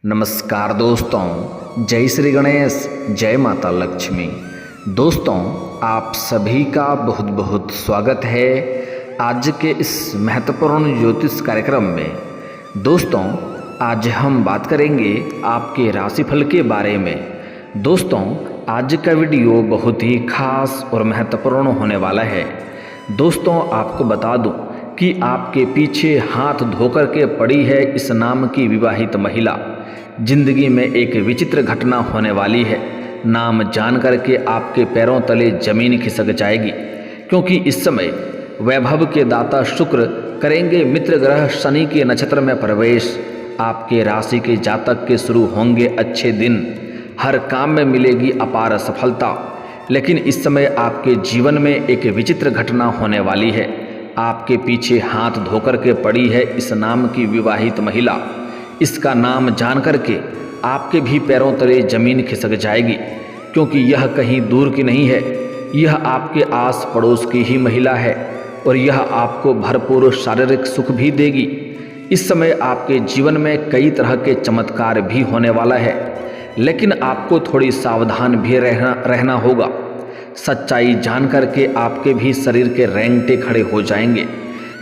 नमस्कार दोस्तों, जय श्री गणेश, जय माता लक्ष्मी। दोस्तों, आप सभी का बहुत बहुत स्वागत है आज के इस महत्वपूर्ण ज्योतिष कार्यक्रम में। दोस्तों, आज हम बात करेंगे आपके राशिफल के बारे में। दोस्तों, आज का वीडियो बहुत ही खास और महत्वपूर्ण होने वाला है। दोस्तों, आपको बता दूं कि आपके पीछे हाथ धोकर के पड़ी है इस नाम की विवाहित महिला। जिंदगी में एक विचित्र घटना होने वाली है। नाम जान करके आपके पैरों तले जमीन खिसक जाएगी, क्योंकि इस समय वैभव के दाता शुक्र करेंगे मित्र ग्रह शनि के नक्षत्र में प्रवेश। आपके राशि के जातक के शुरू होंगे अच्छे दिन, हर काम में मिलेगी अपार सफलता। लेकिन इस समय आपके जीवन में एक विचित्र घटना होने वाली है। आपके पीछे हाथ धोकर के पड़ी है इस नाम की विवाहित महिला। इसका नाम जान करके आपके भी पैरों तले जमीन खिसक जाएगी, क्योंकि यह कहीं दूर की नहीं है, यह आपके आस पड़ोस की ही महिला है और यह आपको भरपूर शारीरिक सुख भी देगी। इस समय आपके जीवन में कई तरह के चमत्कार भी होने वाला है, लेकिन आपको थोड़ी सावधान भी रहना होगा। सच्चाई जान करके आपके भी शरीर के रेंगटे खड़े हो जाएंगे,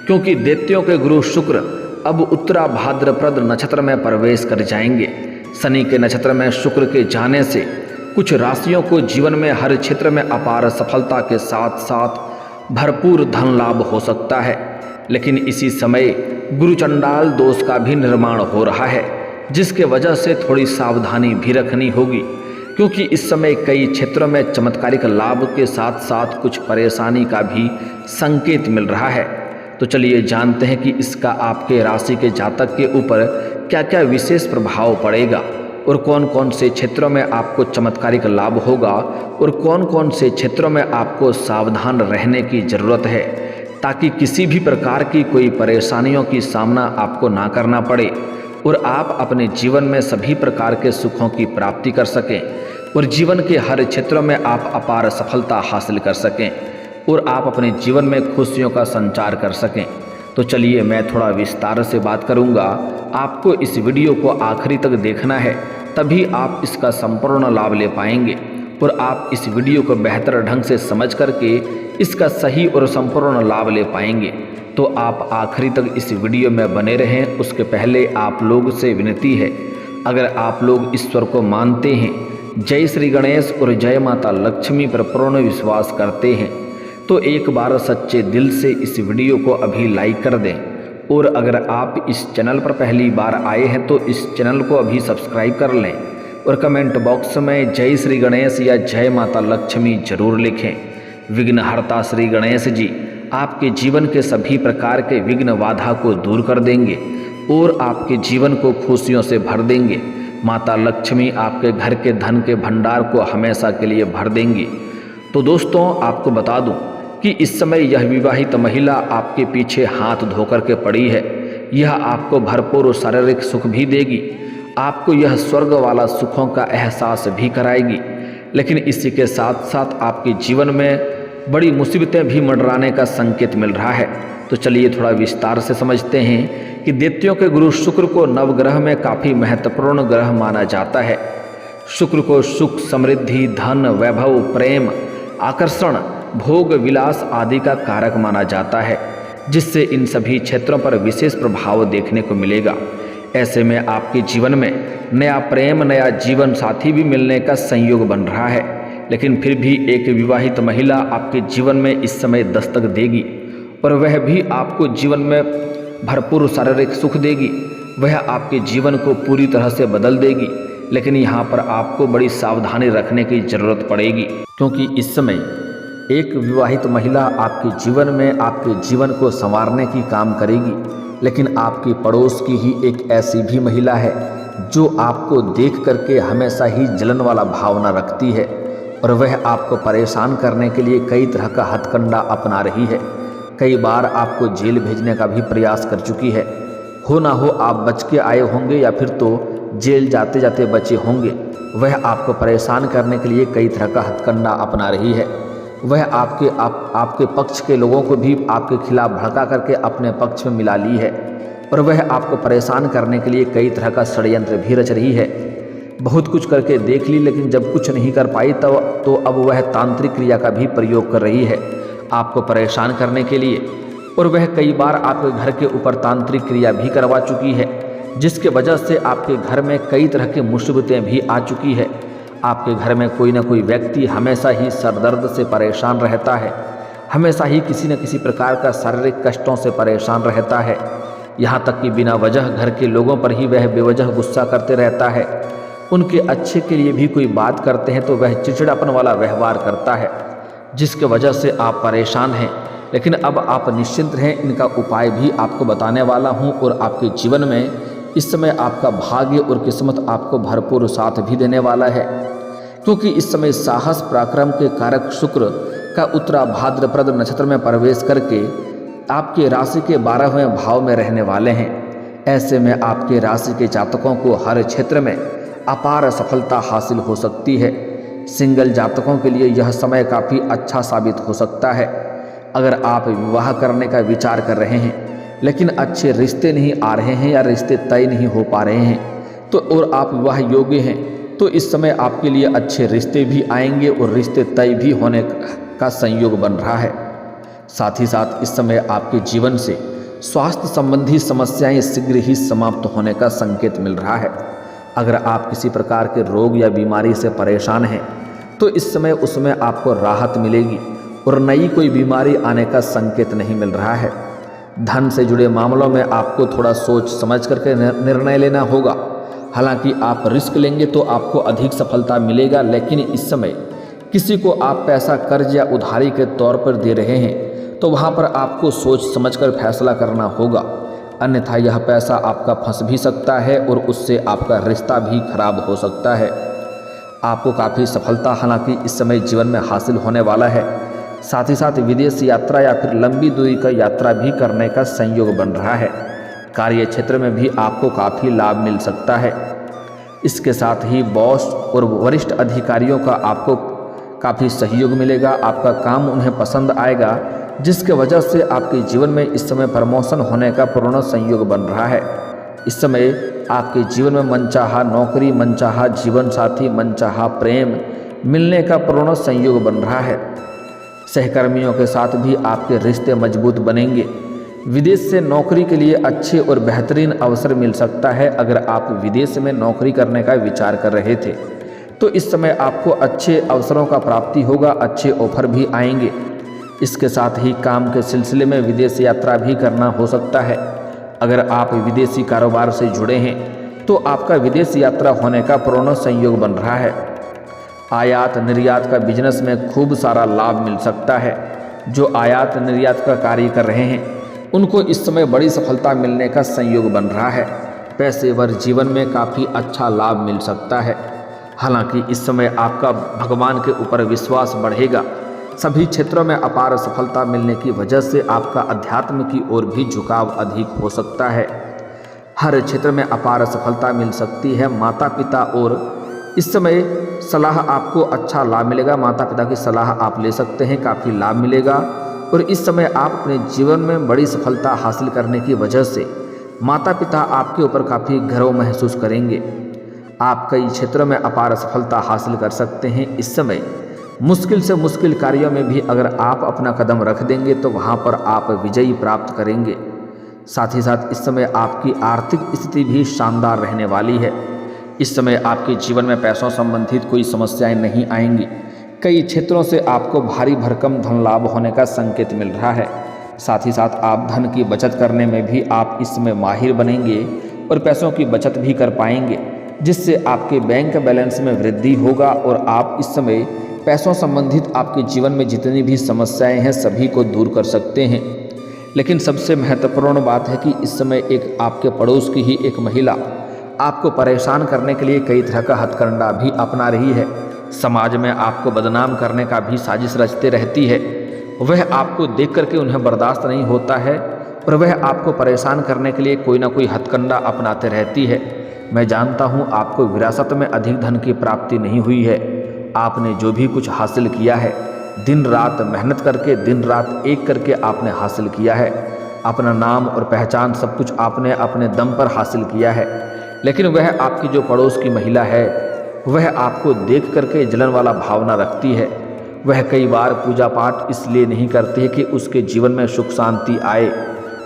क्योंकि दैत्यों के गुरु शुक्र अब उत्तरा भाद्रपद नक्षत्र में प्रवेश कर जाएंगे। शनि के नक्षत्र में शुक्र के जाने से कुछ राशियों को जीवन में हर क्षेत्र में अपार सफलता के साथ साथ भरपूर धन लाभ हो सकता है। लेकिन इसी समय गुरु चंडाल दोष का भी निर्माण हो रहा है, जिसके वजह से थोड़ी सावधानी भी रखनी होगी, क्योंकि इस समय कई क्षेत्रों में चमत्कारिक लाभ के साथ साथ कुछ परेशानी का भी संकेत मिल रहा है। तो चलिए जानते हैं कि इसका आपके राशि के जातक के ऊपर क्या क्या विशेष प्रभाव पड़ेगा और कौन कौन से क्षेत्रों में आपको चमत्कारिक लाभ होगा और कौन कौन से क्षेत्रों में आपको सावधान रहने की ज़रूरत है, ताकि किसी भी प्रकार की कोई परेशानियों की सामना आपको ना करना पड़े और आप अपने जीवन में सभी प्रकार के सुखों की प्राप्ति कर सकें और जीवन के हर क्षेत्रों में आप अपार सफलता हासिल कर सकें और आप अपने जीवन में खुशियों का संचार कर सकें। तो चलिए मैं थोड़ा विस्तार से बात करूंगा। आपको इस वीडियो को आखिरी तक देखना है, तभी आप इसका संपूर्ण लाभ ले पाएंगे और आप इस वीडियो को बेहतर ढंग से समझ करके इसका सही और संपूर्ण लाभ ले पाएंगे। तो आप आखिरी तक इस वीडियो में बने रहें। उसके पहले आप लोग से विनती है, अगर आप लोग ईश्वर को मानते हैं, जय श्री गणेश और जय माता लक्ष्मी पर पूर्ण विश्वास करते हैं, तो एक बार सच्चे दिल से इस वीडियो को अभी लाइक कर दें। और अगर आप इस चैनल पर पहली बार आए हैं तो इस चैनल को अभी सब्सक्राइब कर लें और कमेंट बॉक्स में जय श्री गणेश या जय माता लक्ष्मी जरूर लिखें। विघ्नहर्ता श्री गणेश जी आपके जीवन के सभी प्रकार के विघ्न बाधा को दूर कर देंगे और आपके जीवन को खुशियों से भर देंगे। माता लक्ष्मी आपके घर के धन के भंडार को हमेशा के लिए भर देंगी। तो दोस्तों, आपको बता दूं कि इस समय यह विवाहित महिला आपके पीछे हाथ धोकर के पड़ी है। यह आपको भरपूर शारीरिक सुख भी देगी, आपको यह स्वर्ग वाला सुखों का एहसास भी कराएगी। लेकिन इसी के साथ साथ आपके जीवन में बड़ी मुसीबतें भी मंडराने का संकेत मिल रहा है। तो चलिए थोड़ा विस्तार से समझते हैं कि दैत्यों के गुरु शुक्र को नवग्रह में काफ़ी महत्वपूर्ण ग्रह माना जाता है। शुक्र को सुख, समृद्धि, धन, वैभव, प्रेम, आकर्षण, भोग, विलास आदि का कारक माना जाता है, जिससे इन सभी क्षेत्रों पर विशेष प्रभाव देखने को मिलेगा। ऐसे में आपके जीवन में नया प्रेम, नया जीवन साथी भी मिलने का संयोग बन रहा है। लेकिन फिर भी एक विवाहित महिला आपके जीवन में इस समय दस्तक देगी और वह भी आपको जीवन में भरपूर शारीरिक सुख देगी। वह आपके जीवन को पूरी तरह से बदल देगी। लेकिन यहाँ पर आपको बड़ी सावधानी रखने की ज़रूरत पड़ेगी, क्योंकि इस समय एक विवाहित महिला आपके जीवन में आपके जीवन को संवारने की काम करेगी। लेकिन आपकी पड़ोस की ही एक ऐसी भी महिला है जो आपको देख करके हमेशा ही जलन वाला भावना रखती है और वह आपको परेशान करने के लिए कई तरह का हथकंडा अपना रही है। कई बार आपको जेल भेजने का भी प्रयास कर चुकी है। हो ना हो आप बच के आए होंगे या फिर तो जेल जाते जाते बचे होंगे। वह आपको परेशान करने के लिए कई तरह का हथकंडा अपना रही है। वह आपके पक्ष के लोगों को भी आपके खिलाफ भड़का करके अपने पक्ष में मिला ली है। और वह आपको परेशान करने के लिए कई तरह का षड्यंत्र भी रच रही है। बहुत कुछ करके देख ली, लेकिन जब कुछ नहीं कर पाई तो अब वह तांत्रिक क्रिया का भी प्रयोग कर रही है आपको परेशान करने के लिए। और वह कई बार आपके घर के ऊपर तांत्रिक क्रिया भी करवा चुकी है, जिसके वजह से आपके घर में कई तरह की मुसीबतें भी आ चुकी है। आपके घर में कोई ना कोई व्यक्ति हमेशा ही सरदर्द से परेशान रहता है, हमेशा ही किसी न किसी प्रकार का शारीरिक कष्टों से परेशान रहता है। यहाँ तक कि बिना वजह घर के लोगों पर ही वह बेवजह गुस्सा करते रहता है। उनके अच्छे के लिए भी कोई बात करते हैं तो वह चिड़चिड़ापन वाला व्यवहार करता है, जिसके वजह से आप परेशान हैं। लेकिन अब आप निश्चिंत रहें, इनका उपाय भी आपको बताने वाला हूँ। और आपके जीवन में इस समय आपका भाग्य और किस्मत आपको भरपूर साथ भी देने वाला है, क्योंकि इस समय साहस पराक्रम के कारक शुक्र का उत्तरा भाद्रपद नक्षत्र में प्रवेश करके आपके राशि के 12वें भाव में रहने वाले हैं। ऐसे में आपके राशि के जातकों को हर क्षेत्र में अपार सफलता हासिल हो सकती है। सिंगल जातकों के लिए यह समय काफ़ी अच्छा साबित हो सकता है। अगर आप विवाह करने का विचार कर रहे हैं लेकिन अच्छे रिश्ते नहीं आ रहे हैं या रिश्ते तय नहीं हो पा रहे हैं तो और आप विवाह योग्य हैं तो इस समय आपके लिए अच्छे रिश्ते भी आएंगे और रिश्ते तय भी होने का संयोग बन रहा है। साथ ही साथ इस समय आपके जीवन से स्वास्थ्य संबंधी समस्याएं शीघ्र ही समाप्त होने का संकेत मिल रहा है। अगर आप किसी प्रकार के रोग या बीमारी से परेशान हैं तो इस समय उसमें आपको राहत मिलेगी और नई कोई बीमारी आने का संकेत नहीं मिल रहा है। धन से जुड़े मामलों में आपको थोड़ा सोच समझ करके निर्णय लेना होगा। हालांकि आप रिस्क लेंगे तो आपको अधिक सफलता मिलेगा, लेकिन इस समय किसी को आप पैसा कर्ज या उधारी के तौर पर दे रहे हैं तो वहां पर आपको सोच समझकर फैसला करना होगा, अन्यथा यह पैसा आपका फंस भी सकता है और उससे आपका रिश्ता भी खराब हो सकता है। आपको काफ़ी सफलता हालांकि इस समय जीवन में हासिल होने वाला है। साथ ही साथ विदेश यात्रा या फिर लंबी दूरी का यात्रा भी करने का संयोग बन रहा है। कार्य क्षेत्र में भी आपको काफ़ी लाभ मिल सकता है। इसके साथ ही बॉस और वरिष्ठ अधिकारियों का आपको काफ़ी सहयोग मिलेगा। आपका काम उन्हें पसंद आएगा, जिसके वजह से आपके जीवन में इस समय प्रमोशन होने का पूर्ण संयोग बन रहा है। इस समय आपके जीवन में मनचाहा नौकरी, मनचाहा जीवन साथी, मनचाहा प्रेम मिलने का पूर्ण संयोग बन रहा है। सहकर्मियों के साथ भी आपके रिश्ते मजबूत बनेंगे। विदेश से नौकरी के लिए अच्छे और बेहतरीन अवसर मिल सकता है। अगर आप विदेश में नौकरी करने का विचार कर रहे थे तो इस समय आपको अच्छे अवसरों का प्राप्ति होगा, अच्छे ऑफर भी आएंगे। इसके साथ ही काम के सिलसिले में विदेश यात्रा भी करना हो सकता है। अगर आप विदेशी कारोबार से जुड़े हैं तो आपका विदेश यात्रा होने का पूर्ण संयोग बन रहा है। आयात निर्यात का बिजनेस में खूब सारा लाभ मिल सकता है। जो आयात निर्यात का कार्य कर रहे हैं उनको इस समय बड़ी सफलता मिलने का संयोग बन रहा है। पेशेवर जीवन में काफ़ी अच्छा लाभ मिल सकता है। हालांकि इस समय आपका भगवान के ऊपर विश्वास बढ़ेगा। सभी क्षेत्रों में अपार सफलता मिलने की वजह से आपका अध्यात्म की ओर भी झुकाव अधिक हो सकता है। हर क्षेत्र में अपार सफलता मिल सकती है। माता पिता और इस समय सलाह आपको अच्छा लाभ मिलेगा। माता पिता की सलाह आप ले सकते हैं, काफ़ी लाभ मिलेगा। और इस समय आप अपने जीवन में बड़ी सफलता हासिल करने की वजह से माता पिता आपके ऊपर काफ़ी गर्व महसूस करेंगे। आप कई क्षेत्रों में अपार सफलता हासिल कर सकते हैं। इस समय मुश्किल से मुश्किल कार्यों में भी अगर आप अपना कदम रख देंगे तो वहाँ पर आप विजयी प्राप्त करेंगे। साथ ही साथ इस समय आपकी आर्थिक स्थिति भी शानदार रहने वाली है। इस समय आपके जीवन में पैसों संबंधित कोई समस्याएं नहीं आएंगी। कई क्षेत्रों से आपको भारी भरकम धन लाभ होने का संकेत मिल रहा है। साथ ही साथ आप धन की बचत करने में भी आप इस समय माहिर बनेंगे और पैसों की बचत भी कर पाएंगे, जिससे आपके बैंक बैलेंस में वृद्धि होगा और आप इस समय पैसों संबंधित आपके जीवन में जितनी भी समस्याएं हैं सभी को दूर कर सकते हैं। लेकिन सबसे महत्वपूर्ण बात है कि इस समय एक आपके पड़ोस की ही एक महिला आपको परेशान करने के लिए कई तरह का हथकंडा भी अपना रही है। समाज में आपको बदनाम करने का भी साजिश रचते रहती है। वह आपको देख करके उन्हें बर्दाश्त नहीं होता है और वह आपको परेशान करने के लिए कोई ना कोई हथकंडा अपनाते रहती है। मैं जानता हूँ आपको विरासत में अधिक धन की प्राप्ति नहीं हुई है। आपने जो भी कुछ हासिल किया है दिन रात मेहनत करके, दिन रात एक करके आपने हासिल किया है। अपना नाम और पहचान सब कुछ आपने अपने दम पर हासिल किया है, लेकिन वह आपकी जो पड़ोस की महिला है वह आपको देख करके जलन वाला भावना रखती है। वह कई बार पूजा पाठ इसलिए नहीं करती है कि उसके जीवन में सुख शांति आए,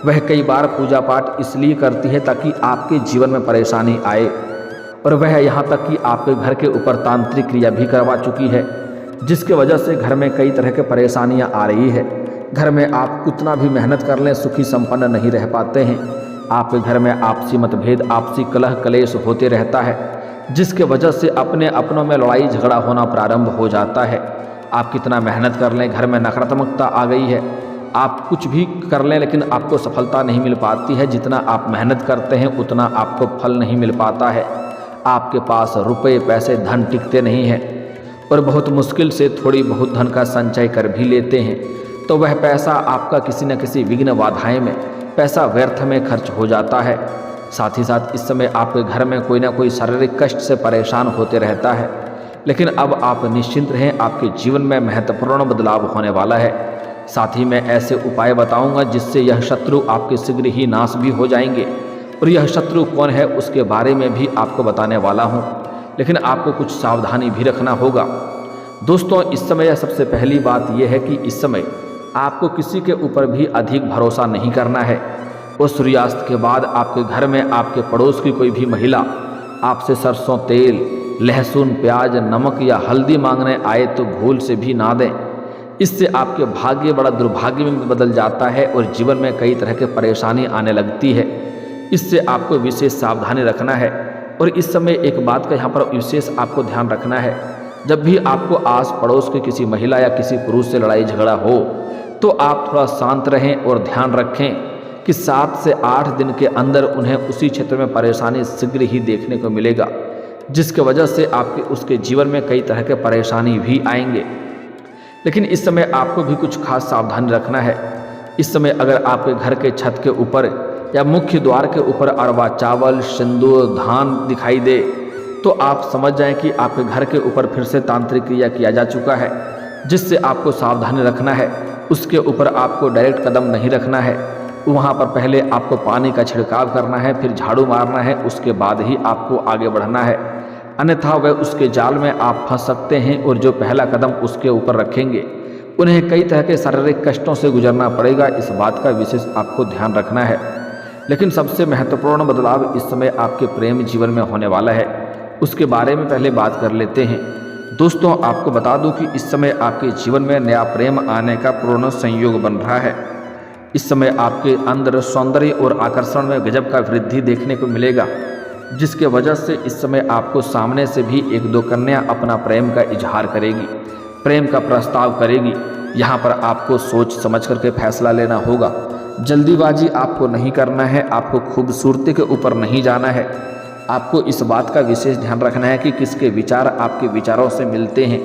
वह कई बार पूजा पाठ इसलिए करती है ताकि आपके जीवन में परेशानी आए। और वह यहाँ तक कि आपके घर के ऊपर तांत्रिक क्रिया भी करवा चुकी है, जिसके वजह से घर में कई तरह के परेशानियाँ आ रही है। घर में आप कितना भी मेहनत कर लें सुखी संपन्न नहीं रह पाते हैं। आपके घर में आपसी मतभेद, आपसी कलह कलेश होते रहता है, जिसके वजह से अपने अपनों में लड़ाई झगड़ा होना प्रारंभ हो जाता है। आप कितना मेहनत कर लें, घर में नकारात्मकता आ गई है। आप कुछ भी कर लें लेकिन आपको सफलता नहीं मिल पाती है। जितना आप मेहनत करते हैं उतना आपको फल नहीं मिल पाता है। आपके पास रुपए पैसे धन टिकते नहीं हैं और बहुत मुश्किल से थोड़ी बहुत धन का संचय कर भी लेते हैं तो वह पैसा आपका किसी न किसी विघ्न बाधाएं में पैसा व्यर्थ में खर्च हो जाता है। साथ ही साथ इस समय आपके घर में कोई ना कोई शारीरिक कष्ट से परेशान होते रहता है, लेकिन अब आप निश्चिंत रहें, आपके जीवन में महत्वपूर्ण बदलाव होने वाला है। साथ ही मैं ऐसे उपाय बताऊंगा जिससे यह शत्रु आपके शीघ्र ही नाश भी हो जाएंगे। और यह शत्रु कौन है उसके बारे में भी आपको बताने वाला हूं, लेकिन आपको कुछ सावधानी भी रखना होगा। दोस्तों, इस समय सबसे पहली बात यह है कि इस समय आपको किसी के ऊपर भी अधिक भरोसा नहीं करना है। और सूर्यास्त के बाद आपके घर में आपके पड़ोस की कोई भी महिला आपसे सरसों तेल, लहसुन, प्याज, नमक या हल्दी मांगने आए तो भूल से भी ना दें। इससे आपके भाग्य बड़ा दुर्भाग्य में बदल जाता है और जीवन में कई तरह के परेशानी आने लगती है। इससे आपको विशेष सावधानी रखना है। और इस समय एक बात का यहाँ पर विशेष आपको ध्यान रखना है, जब भी आपको आस पड़ोस की किसी महिला या किसी पुरुष से लड़ाई झगड़ा हो तो आप थोड़ा शांत रहें और ध्यान रखें कि 7 से 8 दिन के अंदर उन्हें उसी क्षेत्र में परेशानी शीघ्र ही देखने को मिलेगा, जिसके वजह से आपके उसके जीवन में कई तरह के परेशानी भी आएंगे। लेकिन इस समय आपको भी कुछ खास सावधानी रखना है। इस समय अगर आपके घर के छत के ऊपर या मुख्य द्वार के ऊपर अरवा चावल, सिंदूर, धान दिखाई दे तो आप समझ जाएं कि आपके घर के ऊपर फिर से तांत्रिक क्रिया किया जा चुका है, जिससे आपको सावधानी रखना है। उसके ऊपर आपको डायरेक्ट कदम नहीं रखना है। वहाँ पर पहले आपको पानी का छिड़काव करना है, फिर झाड़ू मारना है, उसके बाद ही आपको आगे बढ़ना है, अन्यथा वह उसके जाल में आप फंस सकते हैं। और जो पहला कदम उसके ऊपर रखेंगे उन्हें कई तरह के शारीरिक कष्टों से गुजरना पड़ेगा। इस बात का विशेष आपको ध्यान रखना है। लेकिन सबसे महत्वपूर्ण बदलाव इस समय आपके प्रेम जीवन में होने वाला है, उसके बारे में पहले बात कर लेते हैं। दोस्तों, आपको बता दूं कि इस समय आपके जीवन में नया प्रेम आने का पूर्ण संयोग बन रहा है। इस समय आपके अंदर सौंदर्य और आकर्षण में गजब का वृद्धि देखने को मिलेगा, जिसके वजह से इस समय आपको सामने से भी 1-2 कन्या अपना प्रेम का इजहार करेगी, प्रेम का प्रस्ताव करेगी। यहाँ पर आपको सोच समझ करके फैसला लेना होगा। जल्दीबाजी आपको नहीं करना है, आपको खूबसूरती के ऊपर नहीं जाना है। आपको इस बात का विशेष ध्यान रखना है कि किसके विचार आपके विचारों से मिलते हैं,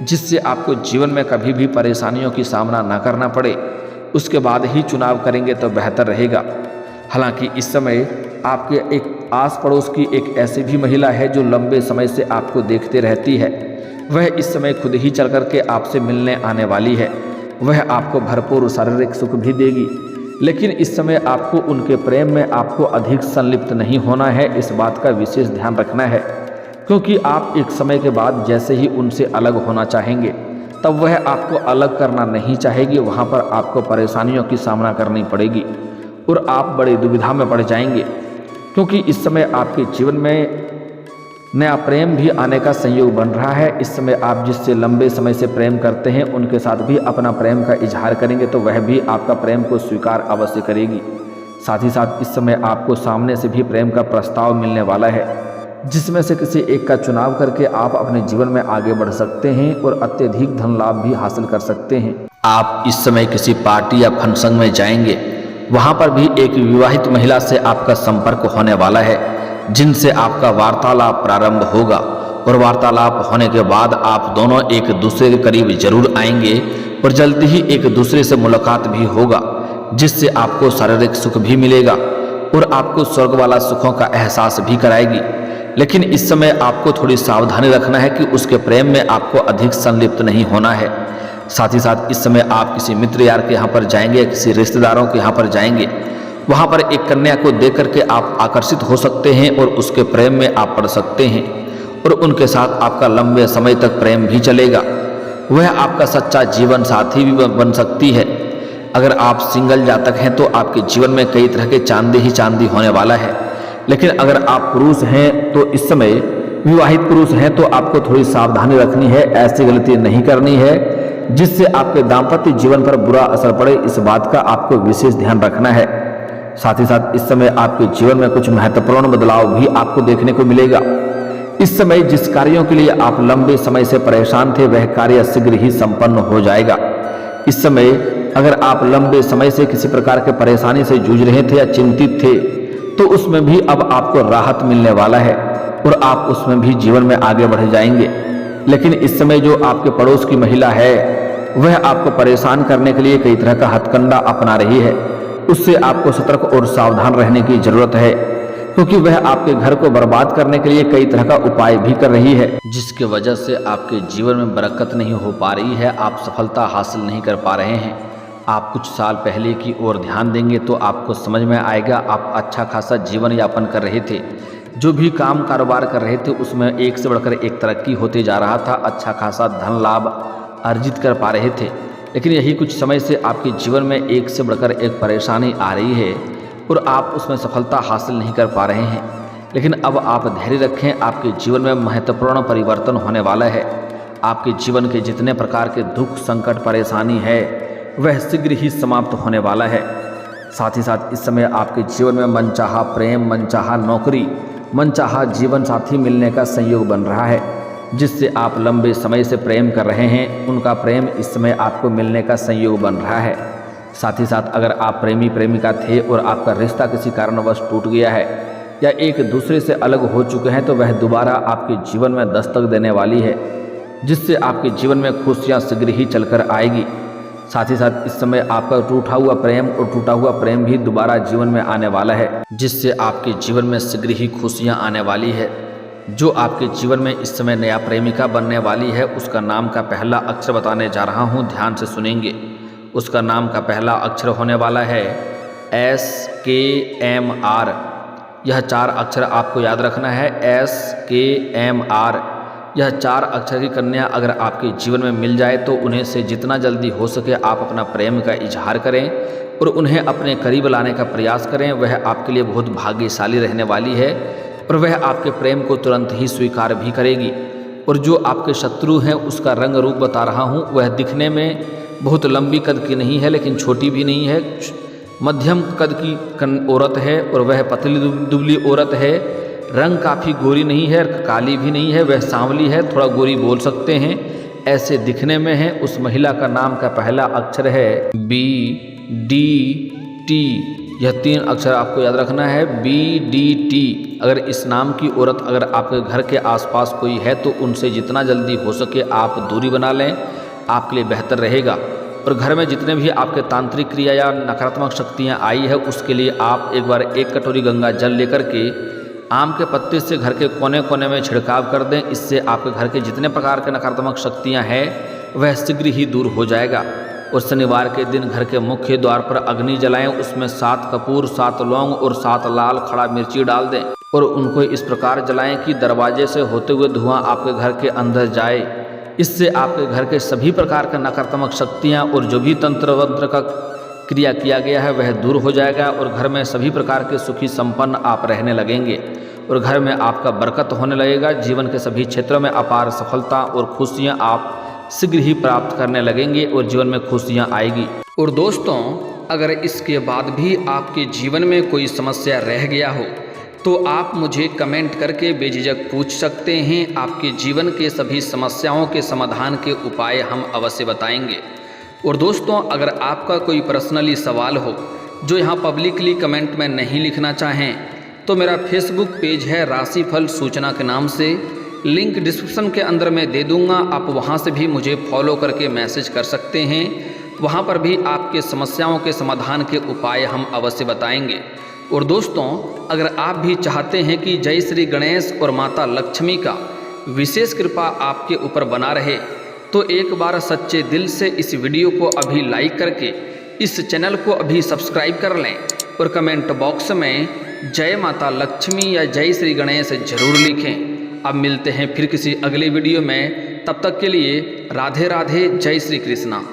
जिससे आपको जीवन में कभी भी परेशानियों की सामना ना करना पड़े। उसके बाद ही चुनाव करेंगे तो बेहतर रहेगा। हालांकि इस समय आपके एक आस पड़ोस की एक ऐसी भी महिला है जो लंबे समय से आपको देखते रहती है। वह इस समय खुद ही चल कर के आपसे मिलने आने वाली है। वह आपको भरपूर शारीरिक सुख भी देगी, लेकिन इस समय आपको उनके प्रेम में आपको अधिक संलिप्त नहीं होना है। इस बात का विशेष ध्यान रखना है, क्योंकि आप एक समय के बाद जैसे ही उनसे अलग होना चाहेंगे तब वह आपको अलग करना नहीं चाहेगी। वहाँ पर आपको परेशानियों की सामना करनी पड़ेगी और आप बड़ी दुविधा में पड़ जाएंगे, क्योंकि इस समय आपके जीवन में नया प्रेम भी आने का संयोग बन रहा है। इस समय आप जिससे लंबे समय से प्रेम करते हैं उनके साथ भी अपना प्रेम का इजहार करेंगे तो वह भी आपका प्रेम को स्वीकार अवश्य करेगी। साथ ही साथ इस समय आपको सामने से भी प्रेम का प्रस्ताव मिलने वाला है, जिसमें से किसी एक का चुनाव करके आप अपने जीवन में आगे बढ़ सकते हैं और अत्यधिक धन लाभ भी हासिल कर सकते हैं। आप इस समय किसी पार्टी या फंक्शन में जाएंगे, वहाँ पर भी एक विवाहित महिला से आपका संपर्क होने वाला है, जिनसे आपका वार्तालाप प्रारंभ होगा। और वार्तालाप होने के बाद आप दोनों एक दूसरे के करीब जरूर आएंगे और जल्दी ही एक दूसरे से मुलाकात भी होगा, जिससे आपको शारीरिक सुख भी मिलेगा और आपको स्वर्ग वाला सुखों का एहसास भी कराएगी। लेकिन इस समय आपको थोड़ी सावधानी रखना है कि उसके प्रेम में आपको अधिक संलिप्त नहीं होना है। साथ ही साथ इस समय आप किसी मित्र यार के यहाँ पर जाएंगे या किसी रिश्तेदारों के यहाँ पर जाएंगे, वहाँ पर एक कन्या को देख करके आप आकर्षित हो सकते हैं और उसके प्रेम में आप पड़ सकते हैं और उनके साथ आपका लंबे समय तक प्रेम भी चलेगा। वह आपका सच्चा जीवन साथी भी बन सकती है। अगर आप सिंगल जातक हैं तो आपके जीवन में कई तरह के चांदी ही चांदी होने वाला है। लेकिन अगर आप पुरुष हैं तो इस समय विवाहित पुरुष हैं तो आपको थोड़ी सावधानी रखनी है, ऐसी गलती नहीं करनी है जिससे आपके दाम्पत्य जीवन पर बुरा असर पड़े। इस बात का आपको विशेष ध्यान रखना है। साथ ही साथ इस समय आपके जीवन में कुछ महत्वपूर्ण बदलाव भी आपको देखने को मिलेगा। इस समय जिस कार्यों के लिए आप लंबे समय से परेशान थे वह कार्य शीघ्र ही संपन्न हो जाएगा। इस समय अगर आप लंबे समय से किसी प्रकार के परेशानी से जूझ रहे थे या चिंतित थे तो उसमें भी अब आपको राहत मिलने वाला है और आप उसमें भी जीवन में आगे बढ़ जाएंगे। लेकिन इस समय जो आपके पड़ोस की महिला है वह आपको परेशान करने के लिए कई तरह का हथकंडा अपना रही है। उससे आपको सतर्क और सावधान रहने की जरूरत है, क्योंकि वह आपके घर को बर्बाद करने के लिए कई तरह का उपाय भी कर रही है, जिसके वजह से आपके जीवन में बरकत नहीं हो पा रही है, आप सफलता हासिल नहीं कर पा रहे हैं। आप कुछ साल पहले की ओर ध्यान देंगे तो आपको समझ में आएगा आप अच्छा खासा जीवन यापन कर रहे थे। जो भी काम कारोबार कर रहे थे उसमें एक से बढ़कर एक तरक्की होते जा रहा था, अच्छा खासा धन लाभ अर्जित कर पा रहे थे। लेकिन यही कुछ समय से आपके जीवन में एक से बढ़कर एक परेशानी आ रही है और आप उसमें सफलता हासिल नहीं कर पा रहे हैं। लेकिन अब आप धैर्य रखें, आपके जीवन में महत्वपूर्ण परिवर्तन होने वाला है। आपके जीवन के जितने प्रकार के दुख संकट परेशानी है वह शीघ्र ही समाप्त होने वाला है। साथ ही साथ इस समय आपके जीवन में मनचाहा प्रेम, मनचाहा नौकरी, मनचाहा जीवन साथी मिलने का संयोग बन रहा है, जिससे आप लंबे समय से प्रेम कर रहे हैं उनका प्रेम इस समय आपको मिलने का संयोग बन रहा है। साथ ही साथ अगर आप प्रेमी प्रेमिका थे और आपका रिश्ता किसी कारणवश टूट गया है या एक दूसरे से अलग हो चुके हैं तो वह दोबारा आपके जीवन में दस्तक देने वाली है, जिससे आपके जीवन में खुशियाँ शीघ्र ही चलकर आएगी। साथ ही साथ इस समय आपका टूटा हुआ प्रेम और टूटा हुआ प्रेम भी दोबारा जीवन में आने वाला है, जिससे आपके जीवन में शीघ्र ही खुशियाँ आने वाली है। जो आपके जीवन में इस समय नया प्रेमिका बनने वाली है उसका नाम का पहला अक्षर बताने जा रहा हूँ, ध्यान से सुनेंगे। उसका नाम का पहला अक्षर होने वाला है SKMR। यह 4 अक्षर आपको याद रखना है, SKMR। यह 4 अक्षर की कन्या अगर आपके जीवन में मिल जाए तो उन्हें से जितना जल्दी हो सके आप अपना प्रेम का इजहार करें और उन्हें अपने करीब लाने का प्रयास करें। वह आपके लिए बहुत भाग्यशाली रहने वाली है और वह आपके प्रेम को तुरंत ही स्वीकार भी करेगी। और जो आपके शत्रु हैं उसका रंग रूप बता रहा हूँ, वह दिखने में बहुत लंबी कद की नहीं है लेकिन छोटी भी नहीं है, मध्यम कद की औरत है और वह पतली दुबली औरत है। रंग काफ़ी गोरी नहीं है, काली भी नहीं है, वह सांवली है, थोड़ा गोरी बोल सकते हैं, ऐसे दिखने में है। उस महिला का नाम का पहला अक्षर है BDT। यह 3 अक्षर आपको याद रखना है, BDT। अगर इस नाम की औरत अगर आपके घर के आसपास कोई है तो उनसे जितना जल्दी हो सके आप दूरी बना लें, आपके लिए बेहतर रहेगा। और घर में जितने भी आपके तांत्रिक क्रिया या नकारात्मक शक्तियाँ आई है उसके लिए आप एक बार 1 कटोरी गंगा जल लेकर के आम के पत्ते से घर के कोने कोने में छिड़काव कर दें। इससे आपके घर के जितने प्रकार के नकारात्मक शक्तियाँ हैं वह शीघ्र ही दूर हो जाएगा। और शनिवार के दिन घर के मुख्य द्वार पर अग्नि जलाएं, उसमें 7 कपूर, 7 लौंग और 7 लाल खड़ा मिर्ची डाल दें और उनको इस प्रकार जलाएं कि दरवाजे से होते हुए धुआं आपके घर के अंदर जाए। इससे आपके घर के सभी प्रकार के नकारात्मक शक्तियाँ और जो भी तंत्र वंत्र का क्रिया किया गया है वह दूर हो जाएगा और घर में सभी प्रकार के सुखी संपन्न आप रहने लगेंगे और घर में आपका बरकत होने लगेगा। जीवन के सभी क्षेत्रों में अपार सफलता और खुशियाँ आप शीघ्र ही प्राप्त करने लगेंगे और जीवन में खुशियाँ आएगी। और दोस्तों, अगर इसके बाद भी आपके जीवन में कोई समस्या रह गया हो तो आप मुझे कमेंट करके बेझिझक पूछ सकते हैं। आपके जीवन के सभी समस्याओं के समाधान के उपाय हम अवश्य बताएंगे। और दोस्तों, अगर आपका कोई पर्सनली सवाल हो जो यहाँ पब्लिकली कमेंट में नहीं लिखना चाहें तो मेरा फेसबुक पेज है राशिफल सूचना के नाम से, लिंक डिस्क्रिप्शन के अंदर मैं दे दूँगा, आप वहाँ से भी मुझे फॉलो करके मैसेज कर सकते हैं। वहाँ पर भी आपके समस्याओं के समाधान के उपाय हम अवश्य बताएंगे। और दोस्तों, अगर आप भी चाहते हैं कि जय श्री गणेश और माता लक्ष्मी का विशेष कृपा आपके ऊपर बना रहे, तो एक बार सच्चे दिल से इस वीडियो को अभी लाइक करके इस चैनल को अभी सब्सक्राइब कर लें और कमेंट बॉक्स में जय माता लक्ष्मी या जय श्री गणेश जरूर लिखें। अब मिलते हैं फिर किसी अगले वीडियो में, तब तक के लिए राधे राधे, जय श्री कृष्णा।